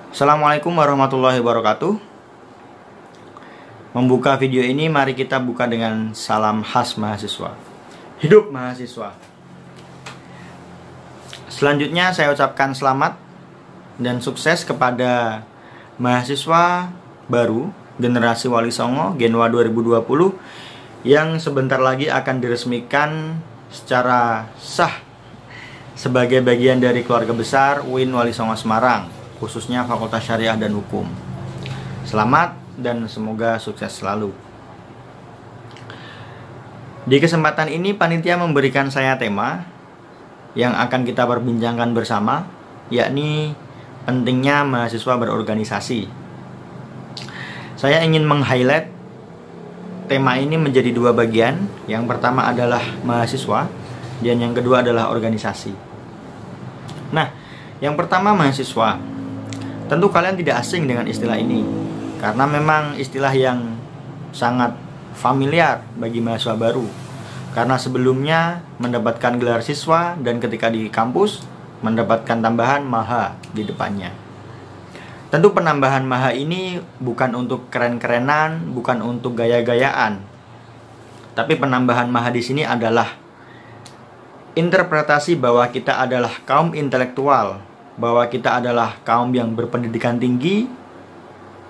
Assalamualaikum warahmatullahi wabarakatuh. Membuka video ini, mari kita buka dengan salam khas mahasiswa. Hidup mahasiswa. Selanjutnya saya ucapkan selamat dan sukses kepada mahasiswa baru generasi Wali Songo Genwa 2020 yang sebentar lagi akan diresmikan secara sah sebagai bagian dari keluarga besar UIN Wali Songo Semarang, khususnya Fakultas Syariah dan Hukum. Selamat dan semoga sukses selalu. Di kesempatan ini panitia memberikan saya tema yang akan kita perbincangkan bersama, yakni pentingnya mahasiswa berorganisasi. Saya ingin meng-highlight tema ini menjadi dua bagian. Yang pertama adalah mahasiswa dan yang kedua adalah organisasi. Nah, yang pertama mahasiswa. Tentu kalian tidak asing dengan istilah ini, karena memang istilah yang sangat familiar bagi mahasiswa baru. Karena sebelumnya mendapatkan gelar siswa dan ketika di kampus mendapatkan tambahan maha di depannya. Tentu penambahan maha ini bukan untuk keren-kerenan, bukan untuk gaya-gayaan. Tapi penambahan maha di sini adalah interpretasi bahwa kita adalah kaum intelektual, bahwa kita adalah kaum yang berpendidikan tinggi,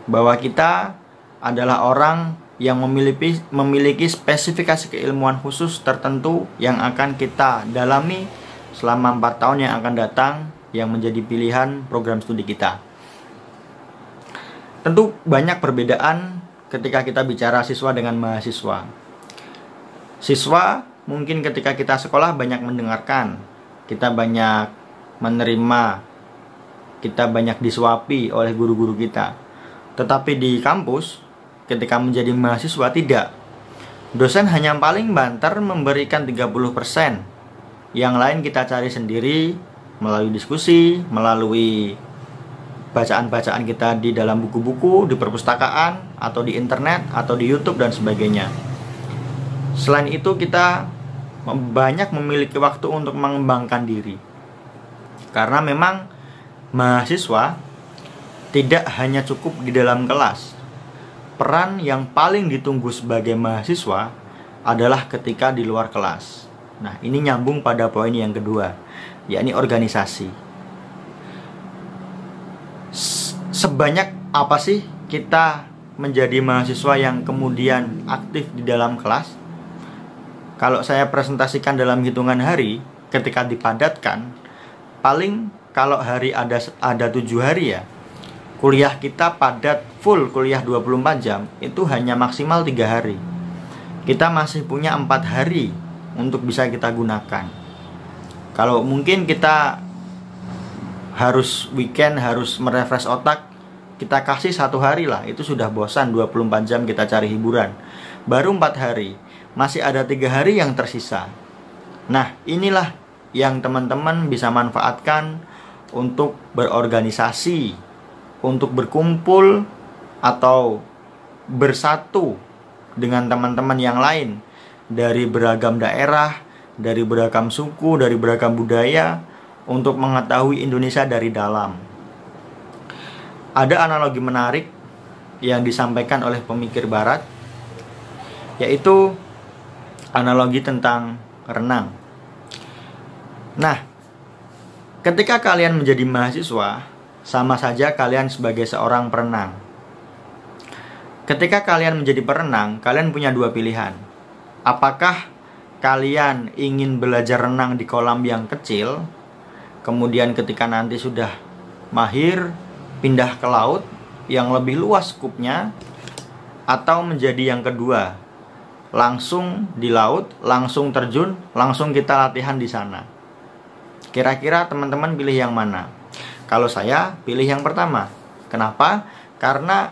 bahwa kita adalah orang yang memiliki spesifikasi keilmuan khusus tertentu yang akan kita dalami selama 4 tahun yang akan datang, yang menjadi pilihan program studi kita. Tentu banyak perbedaan ketika kita bicara siswa dengan mahasiswa. Siswa mungkin ketika kita sekolah banyak mendengarkan, kita banyak menerima, kita banyak disuapi oleh guru-guru kita. Tetapi di kampus, ketika menjadi mahasiswa tidak. Dosen hanya paling banter memberikan 30%. Yang lain kita cari sendiri melalui diskusi, melalui bacaan-bacaan kita di dalam buku-buku, di perpustakaan, atau di internet, atau di YouTube dan sebagainya. Selain itu kita banyak memiliki waktu untuk mengembangkan diri. Karena memang mahasiswa tidak hanya cukup di dalam kelas. Peran yang paling ditunggu sebagai mahasiswa adalah ketika di luar kelas. Nah, ini nyambung pada poin yang kedua, yakni organisasi. Sebanyak apa sih kita menjadi mahasiswa yang kemudian aktif di dalam kelas? Kalau saya presentasikan dalam hitungan hari, ketika dipadatkan, paling kalau hari ada 7 hari ya, kuliah kita padat full kuliah 24 jam, itu hanya maksimal 3 hari. Kita masih punya 4 hari untuk bisa kita gunakan. Kalau mungkin kita harus weekend, harus merefresh otak, kita kasih 1 hari lah, itu sudah bosan 24 jam kita cari hiburan. Baru 4 hari, masih ada 3 hari yang tersisa. Nah, inilah yang teman-teman bisa manfaatkan untuk berorganisasi, untuk berkumpul atau bersatu dengan teman-teman yang lain dari beragam daerah, dari beragam suku, dari beragam budaya, untuk mengetahui Indonesia dari dalam. Ada analogi menarik yang disampaikan oleh pemikir barat, yaitu analogi tentang renang. Nah, ketika kalian menjadi mahasiswa, sama saja kalian sebagai seorang perenang. Ketika kalian menjadi perenang, kalian punya 2 pilihan. Apakah kalian ingin belajar renang di kolam yang kecil, kemudian ketika nanti sudah mahir, pindah ke laut yang lebih luas skupnya, atau menjadi yang kedua, langsung di laut, langsung terjun, langsung kita latihan di sana. Kira-kira teman-teman pilih yang mana? Kalau saya pilih yang pertama. Kenapa? Karena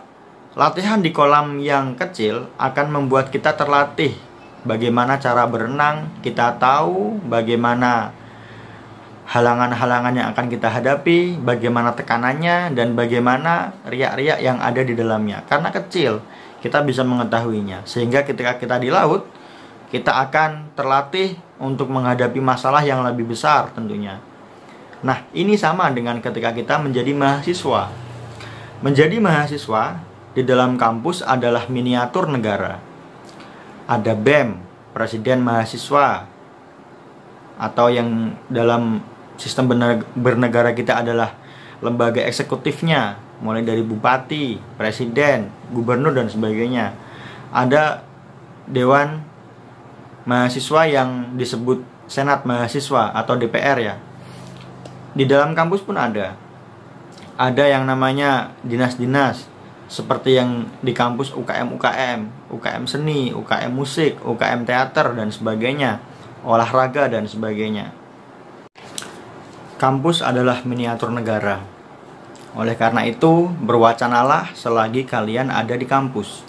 latihan di kolam yang kecil akan membuat kita terlatih bagaimana cara berenang, kita tahu bagaimana halangan-halangan yang akan kita hadapi, bagaimana tekanannya, dan bagaimana riak-riak yang ada di dalamnya. Karena kecil, kita bisa mengetahuinya. Sehingga ketika kita di laut, kita akan terlatih untuk menghadapi masalah yang lebih besar tentunya. Nah, ini sama dengan ketika kita menjadi mahasiswa. Menjadi mahasiswa di dalam kampus adalah miniatur negara. Ada BEM, Presiden Mahasiswa, atau yang dalam sistem bernegara kita adalah lembaga eksekutifnya, mulai dari bupati, presiden, gubernur, dan sebagainya. Ada Dewan Mahasiswa yang disebut Senat Mahasiswa atau DPR ya. Di dalam kampus pun ada yang namanya dinas-dinas, seperti yang di kampus UKM seni, UKM musik, UKM teater, dan sebagainya, olahraga, dan sebagainya. Kampus adalah miniatur negara. Oleh karena itu, berwacanalah selagi kalian ada di kampus.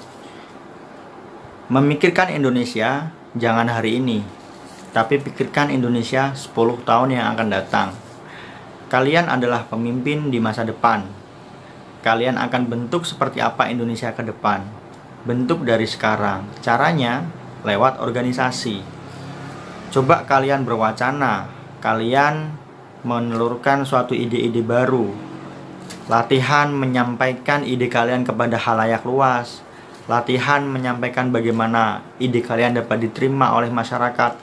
Memikirkan Indonesia jangan hari ini, tapi pikirkan Indonesia 10 tahun yang akan datang. Kalian adalah pemimpin di masa depan. Kalian akan bentuk seperti apa Indonesia ke depan. Bentuk dari sekarang. Caranya lewat organisasi. Coba kalian berwacana, kalian menelurkan suatu ide-ide baru. Latihan menyampaikan ide kalian kepada khalayak luas. Latihan menyampaikan bagaimana ide kalian dapat diterima oleh masyarakat.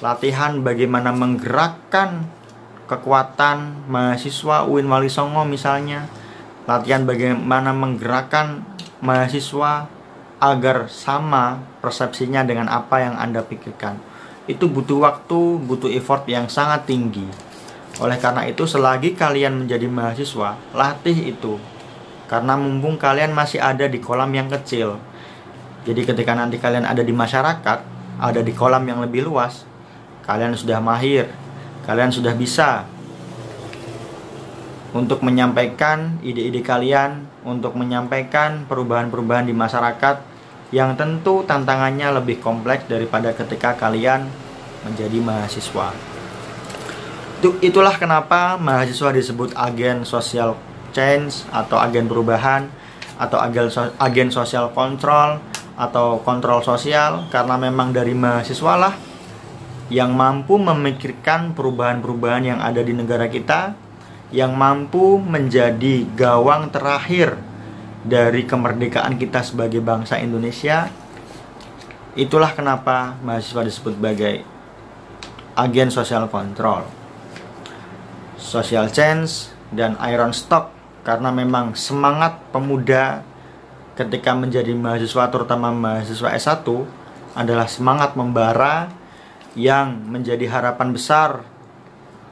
Latihan bagaimana menggerakkan kekuatan mahasiswa UIN Wali Songo misalnya. Latihan bagaimana menggerakkan mahasiswa agar sama persepsinya dengan apa yang Anda pikirkan. Itu butuh waktu, butuh effort yang sangat tinggi. Oleh karena itu, selagi kalian menjadi mahasiswa, latih itu. Karena mumpung kalian masih ada di kolam yang kecil. Jadi ketika nanti kalian ada di masyarakat, ada di kolam yang lebih luas, kalian sudah mahir, kalian sudah bisa untuk menyampaikan ide-ide kalian, untuk menyampaikan perubahan-perubahan di masyarakat, yang tentu tantangannya lebih kompleks daripada ketika kalian menjadi mahasiswa. Itulah kenapa mahasiswa disebut agen social change, atau agen perubahan, atau agen social control, atau kontrol sosial. Karena memang dari mahasiswa lah yang mampu memikirkan perubahan-perubahan yang ada di negara kita, yang mampu menjadi gawang terakhir dari kemerdekaan kita sebagai bangsa Indonesia. Itulah kenapa mahasiswa disebut sebagai agen social control, social change, dan iron stock. Karena memang semangat pemuda ketika menjadi mahasiswa, terutama mahasiswa S1, adalah semangat membara yang menjadi harapan besar,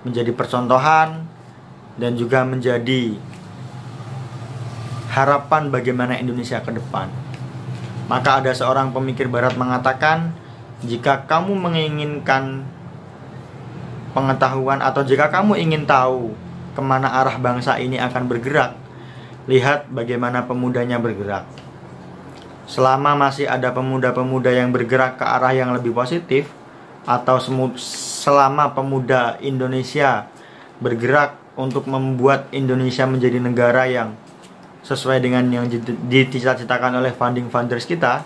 menjadi percontohan, dan juga menjadi harapan bagaimana Indonesia ke depan. Maka ada seorang pemikir barat mengatakan, jika kamu menginginkan pengetahuan, atau jika kamu ingin tahu kemana arah bangsa ini akan bergerak, lihat bagaimana pemudanya bergerak. Selama masih ada pemuda-pemuda yang bergerak ke arah yang lebih positif, atau selama pemuda Indonesia bergerak untuk membuat Indonesia menjadi negara yang sesuai dengan yang dicita-citakan oleh founding fathers kita,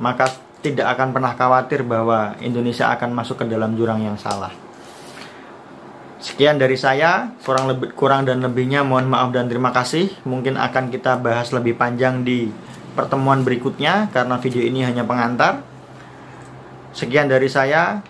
maka tidak akan pernah khawatir bahwa Indonesia akan masuk ke dalam jurang yang salah. Sekian dari saya, kurang dan lebihnya mohon maaf dan terima kasih. Mungkin akan kita bahas lebih panjang di pertemuan berikutnya, karena video ini hanya pengantar. Sekian dari saya.